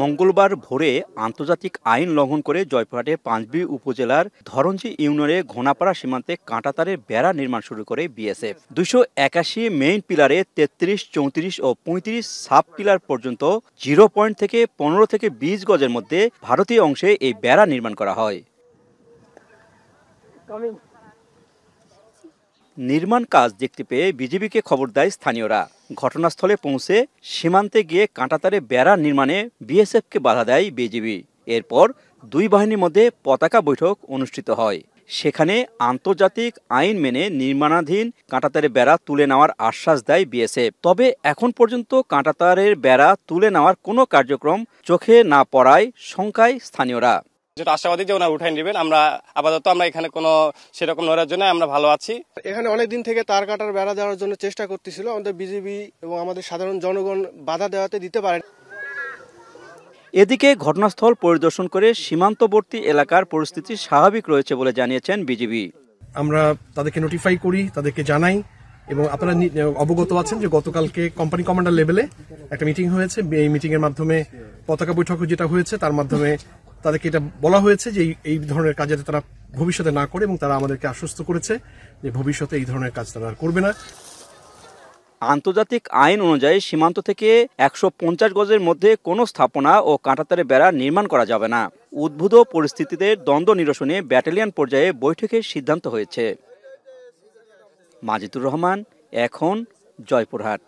মঙ্গলবার ভোরে আন্তর্জাতিক আইন লঙ্ঘন করে জয়পুরহাটে পাঁচবি উপজেলার ধরঞ্জি ইউনিয়নে ঘোনাপাড়া সীমান্তে কাঁটাতারের বেড়া নির্মাণ শুরু করে বিএসএফ। 281 মেইন পিলারে 33, 34 ও 35 সাব পিলার পর্যন্ত 0 পয়েন্ট থেকে 15 থেকে 20 গজের মধ্যে ভারতীয় অংশে এই বেড়া নির্মাণ করা হয়। নির্মাণ কাজ দেখতে পেয়ে বিজিবিকে খবর দেয় স্থানীয়রা। ঘটনাস্থলে পৌঁছে সীমান্তে গিয়ে কাঁটাতারে বেড়া নির্মাণে বিএসএফকে বাধা দেয় বিজিবি। এরপর দুই বাহিনীর মধ্যে পতাকা বৈঠক অনুষ্ঠিত হয়। সেখানে আন্তর্জাতিক আইন মেনে নির্মাণাধীন কাঁটাতারের বেড়া তুলে নেওয়ার আশ্বাস দেয় বিএসএফ। তবে এখন পর্যন্ত কাঁটাতারের বেড়া তুলে নেওয়ার কোনো কার্যক্রম চোখে না পড়ায় শঙ্কায় স্থানীয়রা। যেটা আশাবাদী যে ওনারা উঠাই নেবেন। আমরা আপাতত এখানে কোনো সেরকম নড়ার জন্য আমরা ভালো আছি। এখানে অনেকদিন থেকে তার কাটার বেড়া দেওয়ার জন্য চেষ্টা করতেছিল, আমাদের বিজিবি এবং আমাদের সাধারণ জনগণ বাধা দেওয়াতে দিতে পারেন। এদিকে ঘটনাস্থল পরিদর্শন করে সীমান্তবর্তী এলাকার পরিস্থিতি স্বাভাবিক রয়েছে বলে জানিয়েছেন বিজিবি। আমরা তাদেরকে নোটিফাই করি, তাদেরকে জানাই এবং আপনারা অবগত আছেন যে গতকালকে কোম্পানি কমান্ডার লেভেলে একটা মিটিং হয়েছে। এই মিটিং এর মাধ্যমে পতাকা বৈঠক যেটা হয়েছে তার মাধ্যমে তাদেরকে এটা বলা হয়েছে যে এই ধরনের কাজ যাতে তারা ভবিষ্যতে না করে, এবং তারা আমাদেরকে আশ্বস্ত করেছে যে ভবিষ্যতে এই ধরনের কাজ তারা করবে না। আন্তর্জাতিক আইন অনুযায়ী সীমান্ত থেকে 150 গজের মধ্যে কোনো স্থাপনা ও কাঁটাতারের বেড়া নির্মাণ করা যাবে না। উদ্ভূত পরিস্থিতিতে দ্বন্দ্ব নিরসনে ব্যাটালিয়ন পর্যায়ে বৈঠকের সিদ্ধান্ত হয়েছে। মাজিদুর রহমান, এখন, জয়পুরহাট।